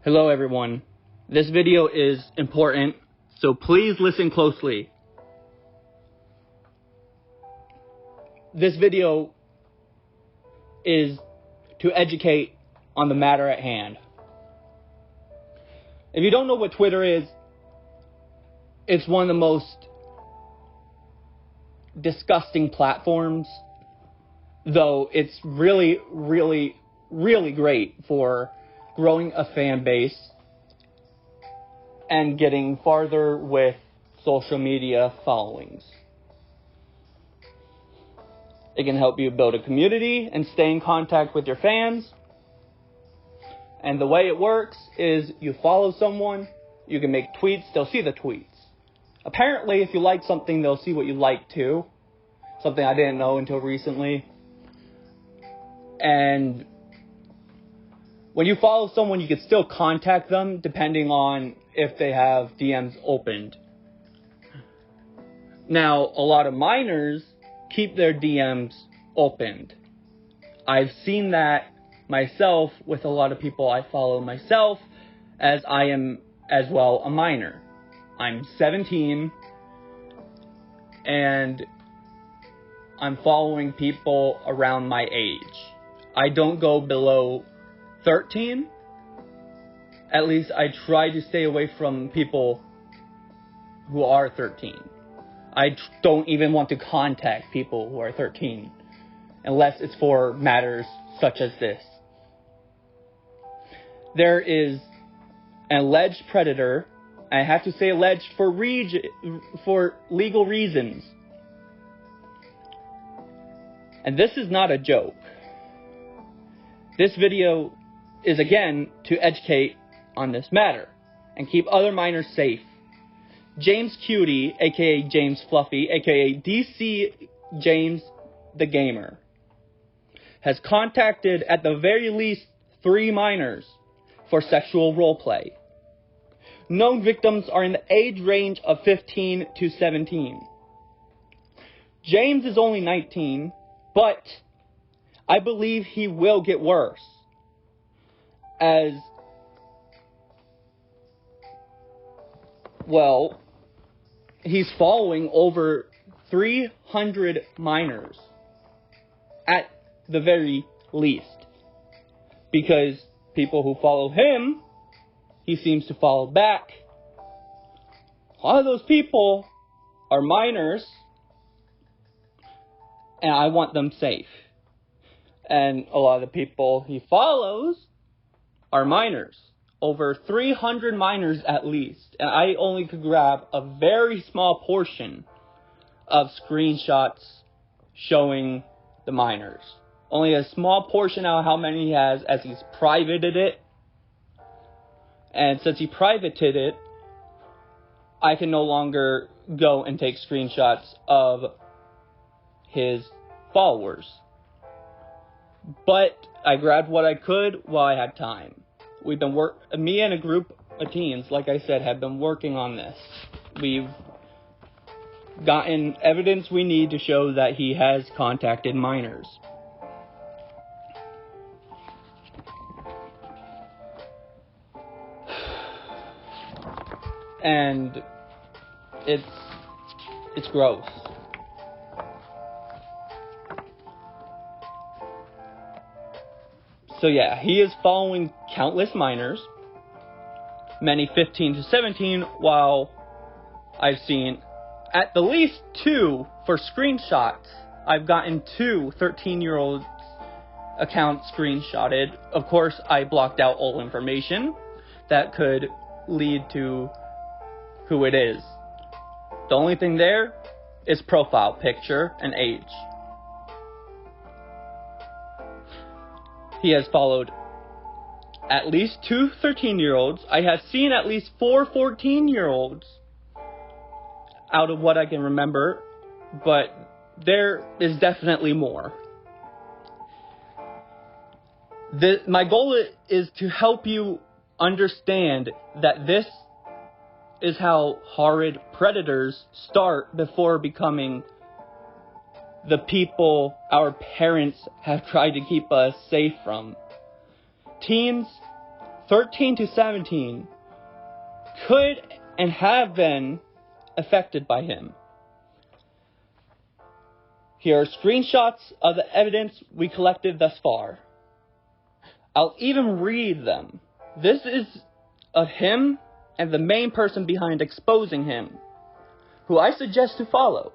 Hello everyone. This video is important, so please listen closely. This video is to educate on the matter at hand. If you don't know what Twitter is, it's one of the most disgusting platforms, though it's really great for growing a fan base and getting farther with social media followings. It can help you build a community and stay in contact with your fans. And the way it works is you follow someone, you can make tweets, they'll see the tweets. Apparently, if you like something, they'll see what you like too. Something I didn't know until recently. And when you follow someone, you can still contact them depending on if they have DMs opened. Now, a lot of minors keep their DMs opened. I've seen that myself with a lot of people I follow myself, as I am as well a minor. I'm 17 and I'm following people around my age. I don't go below 13. At least I try to stay away from people who are 13. I don't even want to contact people who are 13 unless it's for matters such as this. There is an alleged predator. I have to say alleged for legal reasons. And this is not a joke. This video is again to educate on this matter and keep other minors safe. James Cutie, aka James Fluffy, aka DC James the Gamer, has contacted at the very least 3 minors for sexual roleplay. Known victims are in the age range of 15 to 17. James is only 19, but I believe he will get worse, as well, he's following over 300 minors at the very least, because people who follow him, he seems to follow back. A lot of those people are minors, and I want them safe. And a lot of the people he follows are minors. Over 300 minors at least. And I only could grab a very small portion of screenshots showing the minors. Only a small portion out of how many he has, as he's privated it. And since he privated it, I can no longer go and take screenshots of his followers. But I grabbed what I could while I had time. Me and a group of teens, like I said, have been working on this. We've gotten evidence we need to show that he has contacted minors. And it's gross. So yeah, he is following countless minors, many 15 to 17, while I've seen at the least 2 for screenshots. I've gotten 2 13-year-olds accounts screenshotted. Of course, I blocked out all information that could lead to who it is. The only thing there is profile picture and age. He has followed at least 2 13-year-olds. I have seen at least 4 14-year-olds out of what I can remember, but there is definitely more. My goal is to help you understand that this is how horrid predators start before becoming the people our parents have tried to keep us safe from. Teens 13 to 17 could and have been affected by him. Here are screenshots of the evidence we collected thus far. I'll even read them. This is of him and the main person behind exposing him, who I suggest to follow,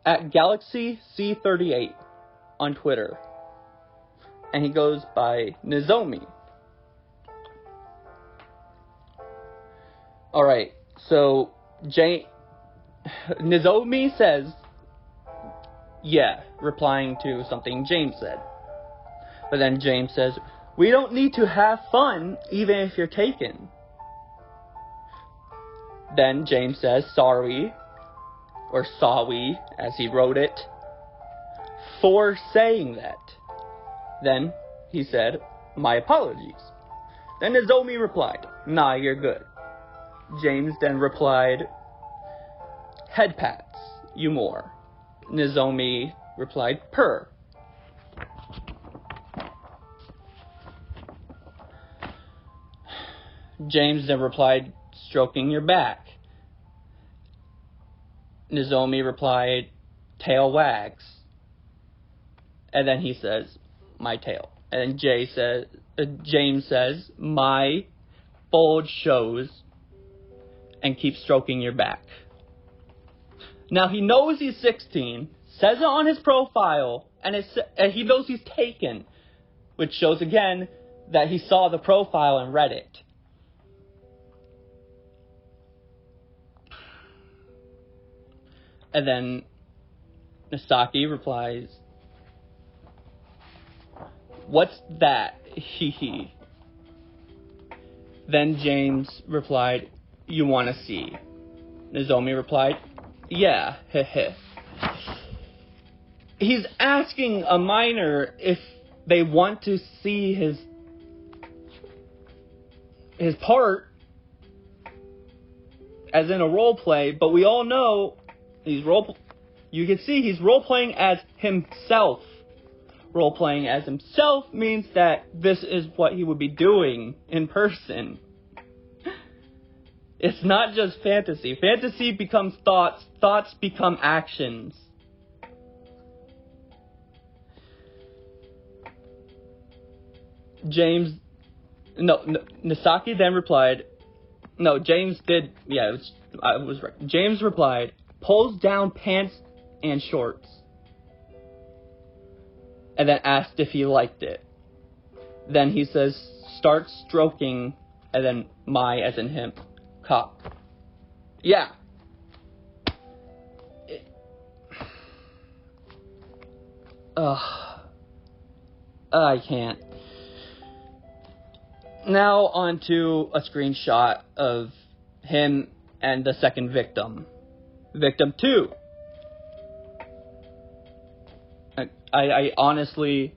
at Galaxy C38 on Twitter. And he goes by Nozomi. Alright, so Nozomi says, yeah, replying to something James said. But then James says, we don't need to have fun even if you're taken. Then James says, sorry, or sorry, as he wrote it, for saying that. Then he said, my apologies. Then Nozomi replied, nah, you're good. James then replied, head pats, you more. Nozomi replied, purr. James then replied, stroking your back. Nozomi replied, tail wags. And then he says, my tail. And then James says, my bulge shows, and keeps stroking your back. Now he knows he's 16, says it on his profile, and he knows he's taken, which shows again that he saw the profile and read it. And then Misaki replies, what's that? Hee hee. Then James replied, you want to see? Nozomi replied, yeah, heh heh. He's asking a minor if they want to see his part, as in a role play, but we all know you can see he's role playing as himself. Role playing as himself means that this is what he would be doing in person. It's not just fantasy. Fantasy becomes thoughts. Thoughts become actions. Misaki then replied, no, James did, yeah, I was right. James replied, pulls down pants and shorts. And then asked if he liked it. Then he says, start stroking, and then my, as in him, cock. Yeah. I can't. Now on to a screenshot of him and the second victim. Victim 2. I honestly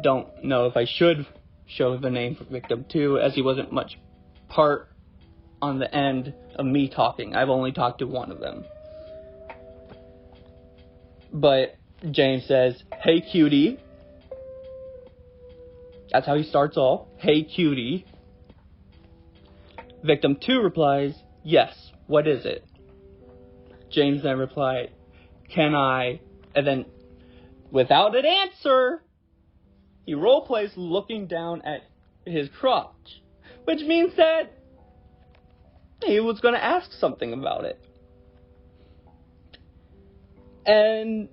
don't know if I should show the name for victim 2, as he wasn't much part on the end of me talking. I've only talked to one of them. But James says, hey cutie. That's how he starts off. Hey cutie. Victim 2 replies, yes, what is it? James then replied, can I? And then, without an answer, he roleplays looking down at his crotch, which means that he was going to ask something about it. And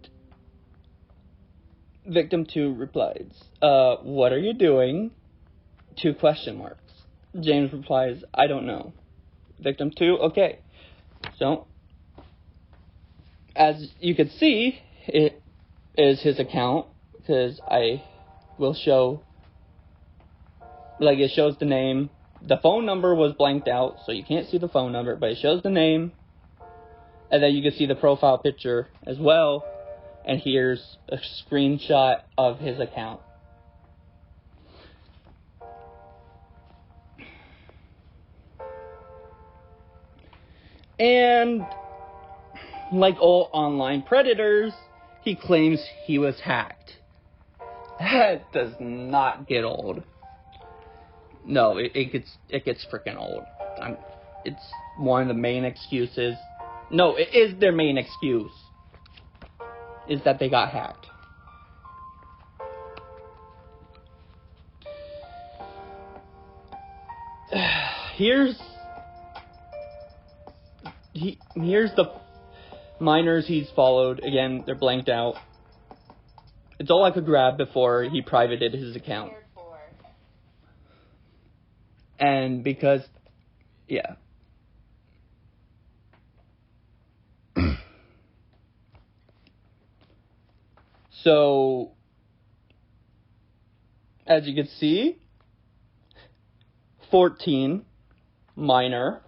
victim 2 replies, what are you doing? 2 question marks. James replies, I don't know. Victim 2, okay. So, as you can see, it is his account, because I will show, like, it shows the name. The phone number was blanked out, so you can't see the phone number, but it shows the name, and then you can see the profile picture as well, and here's a screenshot of his account. And like all online predators, he claims he was hacked. That does not get old. No, it gets freaking old. It's one of the main excuses. No, it is their main excuse. Is that they got hacked. Here's the miners he's followed. Again, they're blanked out. It's all I could grab before he privated his account. And because, yeah. So, as you can see, 14, minor,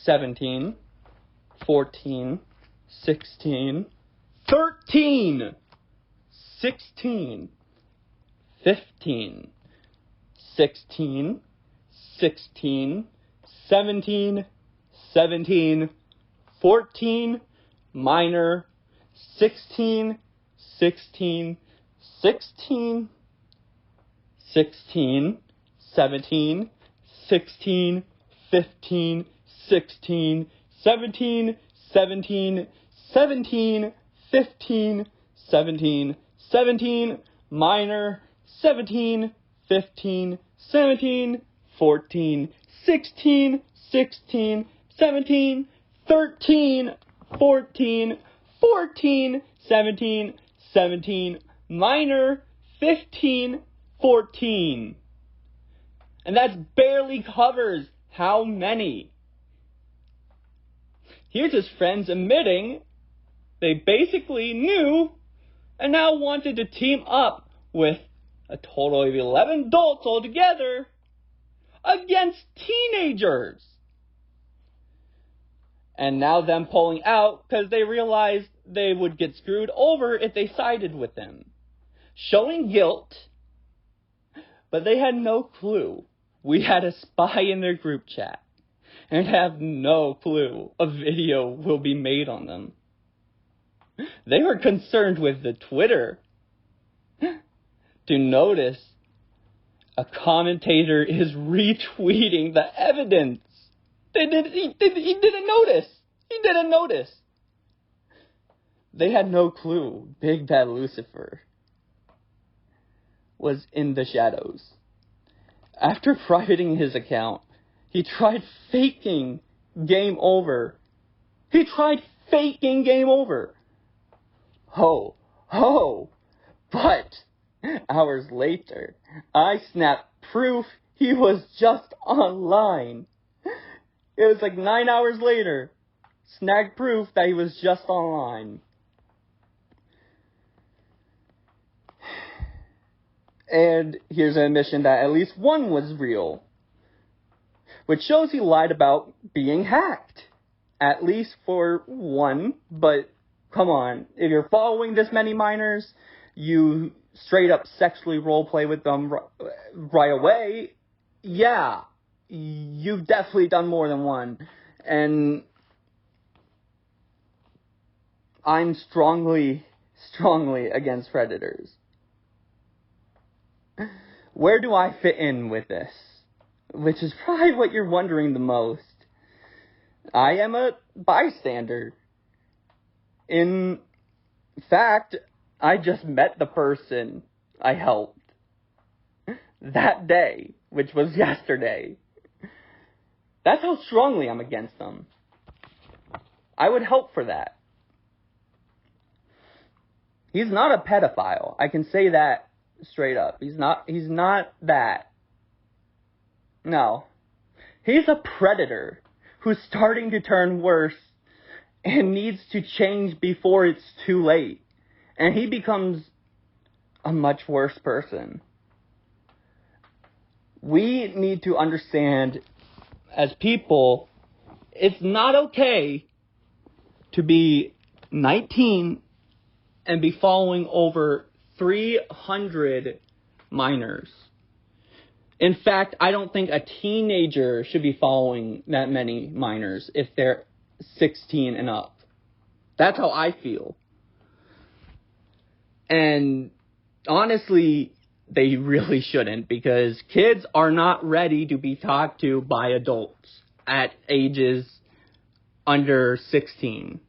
17, 14, 16, 13, 16, 15, 16, 16, 17, 17, 14, minor, 16, 16, 16, 16, 17, 16, 15, 16, 17, 17, 17, 15, 17, 17, minor, 17, 15, 17, 14, 16, 16, 17, 13, 14, 14, 17, 17, minor, 15, 14. And that barely covers how many. Here's his friends admitting they basically knew and now wanted to team up with a total of 11 adults altogether against teenagers. And now them pulling out because they realized they would get screwed over if they sided with them. Showing guilt, but they had no clue. We had a spy in their group chat and have no clue a video will be made on them. They were concerned with the Twitter to notice a commentator is retweeting the evidence. He didn't notice. He didn't notice. They had no clue Big Bad Lucifer was in the shadows. After privating his account, he tried faking game over. He tried faking game over. But hours later, I snapped proof he was just online. It was like 9 hours later. Snagged proof that he was just online. And here's an admission that at least one was real, which shows he lied about being hacked. At least for one, but come on, if you're following this many minors, you straight up sexually roleplay with them right away, yeah, you've definitely done more than one. And I'm strongly against predators. Where do I fit in with this? Which is probably what you're wondering the most. I am a bystander. In fact, I just met the person I helped that day, which was yesterday. That's how strongly I'm against them. I would help for that. He's not a pedophile. I can say that straight up. He's not that. No. He's a predator who's starting to turn worse and needs to change before it's too late. And he becomes a much worse person. We need to understand, as people, it's not okay to be 19 and be following over 300 minors. In fact, I don't think a teenager should be following that many minors if they're 16 and up. That's how I feel. And honestly, they really shouldn't, because kids are not ready to be talked to by adults at ages under 16.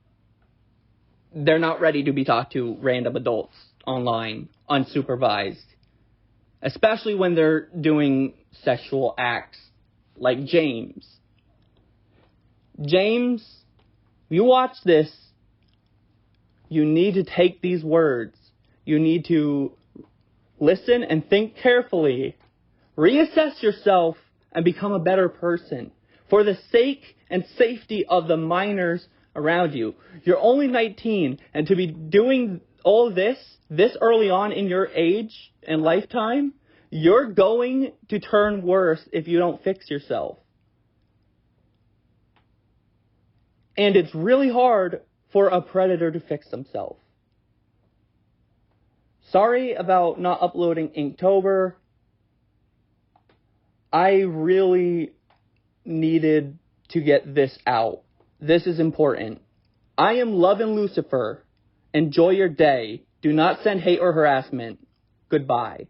They're not ready to be talked to random adults online, unsupervised. Especially when they're doing sexual acts like James. James, you watch this, you need to take these words. You need to listen and think carefully. Reassess yourself and become a better person for the sake and safety of the minors around you. You're only 19, and to be doing all this early on in your age and lifetime, you're going to turn worse if you don't fix yourself. And it's really hard for a predator to fix himself. Sorry about not uploading Inktober. I really needed to get this out. This is important. I am loving Lucifer. Enjoy your day. Do not send hate or harassment. Goodbye.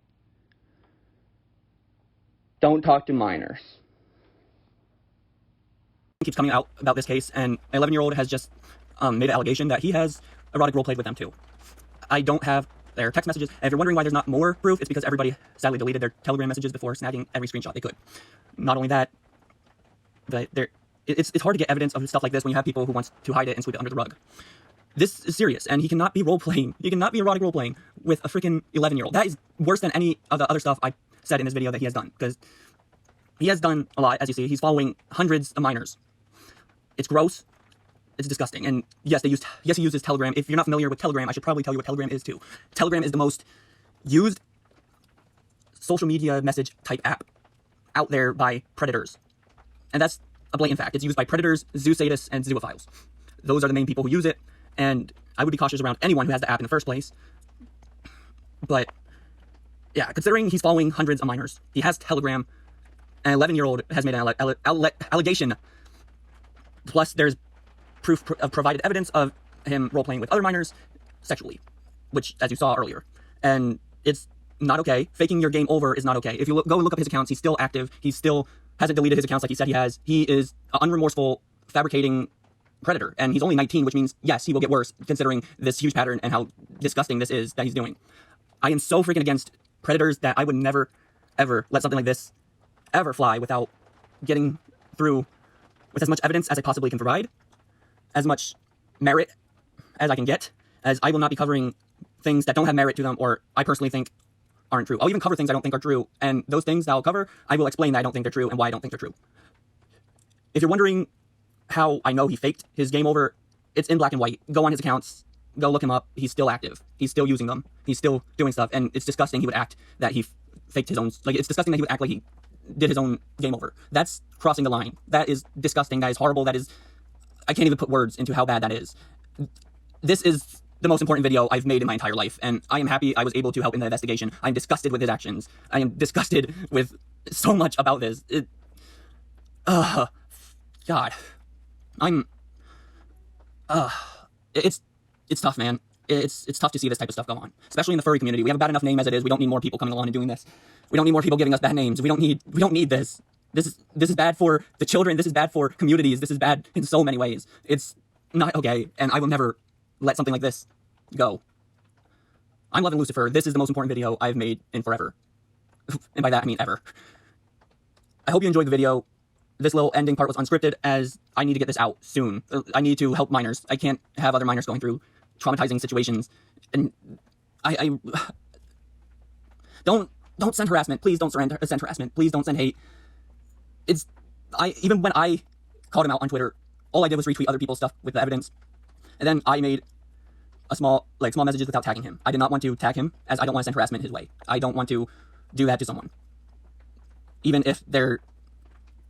Don't talk to minors. Keeps coming out about this case, and an 11-year-old has just made an allegation that he has erotic role played with them too. I don't have their text messages, and if you're wondering why there's not more proof, it's because everybody sadly deleted their Telegram messages before snagging every screenshot they could. Not only that, but it's hard to get evidence of stuff like this when you have people who want to hide it and sweep it under the rug. This is serious, and he cannot be role-playing. He cannot be erotic role-playing with a freaking 11-year-old. That is worse than any of the other stuff I said in this video that he has done, because he has done a lot, as you see. He's following hundreds of minors. It's gross. It's disgusting. And yes, he uses Telegram. If you're not familiar with Telegram, I should probably tell you what Telegram is too. Telegram is the most used social media message type app out there by predators. And that's a blatant fact. It's used by predators, zoosadists, and zoophiles. Those are the main people who use it. And I would be cautious around anyone who has the app in the first place. But yeah, considering he's following hundreds of minors, he has Telegram, an 11-year-old has made an allegation. Plus, there's proof of provided evidence of him role-playing with other minors sexually, which, as you saw earlier. And it's not okay. Faking your game over is not okay. If you go and look up his accounts, he's still active. He still hasn't deleted his accounts like he said he has. He is an unremorseful, fabricating predator. And he's only 19, which means, yes, he will get worse, considering this huge pattern and how disgusting this is that he's doing. I am so freaking against predators that I would never, ever let something like this ever fly without getting through with as much evidence as I possibly can provide, as much merit as I can get, as I will not be covering things that don't have merit to them or I personally think aren't true. I'll even cover things I don't think are true, and those things that I'll cover, I will explain that I don't think they're true and why I don't think they're true. If you're wondering how I know he faked his game over, it's in black and white. Go on his accounts, go look him up. He's still active. He's still using them. He's still doing stuff, and it's disgusting he would act that he faked his own, like, it's disgusting that he would act like he did his own game over. That's crossing the line. That is disgusting. That is horrible. That is, I can't even put words into how bad that is. This is the most important video I've made in my entire life, and I am happy I was able to help in the investigation. I'm disgusted with his actions. I am disgusted with so much about this. God. It's tough, man. It's tough to see this type of stuff go on, especially in the furry community. We have a bad enough name as it is. We don't need more people coming along and doing this. We don't need more people giving us bad names. We don't need this. This is bad for the children. This is bad for communities. This is bad in so many ways. It's not okay, and I will never let something like this go. I'm loving Lucifer. This is the most important video I've made in forever. And by that, I mean ever. I hope you enjoyed the video. This little ending part was unscripted, as I need to get this out soon. I need to help minors. I can't have other minors going through traumatizing situations. And I don't send harassment. Please don't send harassment. Please don't send hate. Even when I called him out on Twitter, all I did was retweet other people's stuff with the evidence. And then I made small messages without tagging him. I did not want to tag him, as I don't want to send harassment his way. I don't want to do that to someone. Even if they're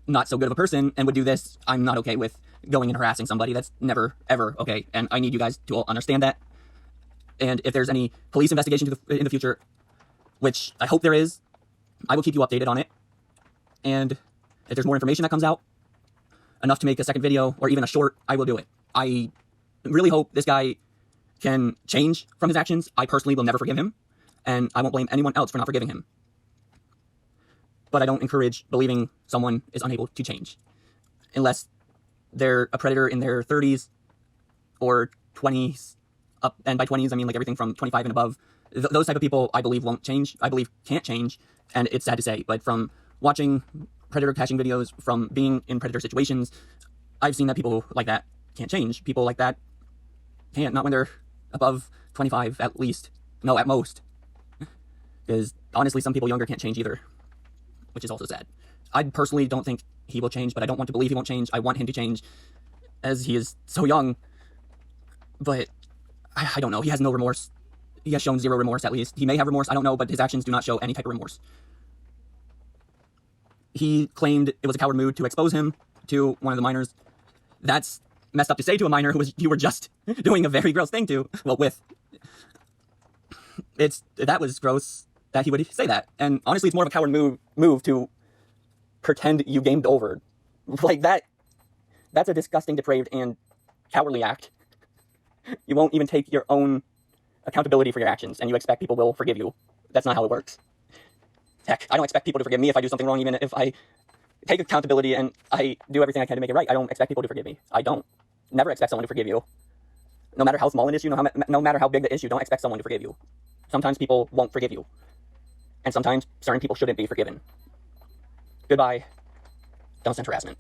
not so good of a person and would do this, I'm not okay with going and harassing somebody. That's never, ever okay. And I need you guys to all understand that. And if there's any police investigation in the future, which I hope there is, I will keep you updated on it. And if there's more information that comes out, enough to make a second video or even a short, I will do it. I really hope this guy can change from his actions. I personally will never forgive him. and I won't blame anyone else for not forgiving him. But I don't encourage believing someone is unable to change. Unless they're a predator in their 30s or 20s, up, and by 20s I mean like everything from 25 and above. Those type of people I believe won't change, I believe can't change, and it's sad to say, but from watching predator catching videos, from being in predator situations, I've seen that people like that can't change. People like that can't, not when they're above 25 at least. No, at most. Because honestly, some people younger can't change either, which is also sad. I personally don't think he will change, but I don't want to believe he won't change. I want him to change, as he is so young. But I don't know. He has no remorse. He has shown zero remorse, at least. He may have remorse, I don't know, but his actions do not show any type of remorse. He claimed it was a coward move to expose him to one of the minors. That's messed up to say to a minor who you were just doing a very gross thing to. Well, with. That was gross that he would say that. And honestly, it's more of a coward move to pretend you gamed over. Like, that's a disgusting, depraved, and cowardly act. You won't even take your own accountability for your actions, and you expect people will forgive you. That's not how it works. Heck, I don't expect people to forgive me if I do something wrong, even if I take accountability and I do everything I can to make it right. I don't expect people to forgive me. I don't. Never expect someone to forgive you. No matter how small an issue, no matter how big the issue, don't expect someone to forgive you. Sometimes people won't forgive you. And sometimes certain people shouldn't be forgiven. Goodbye. Don't send harassment.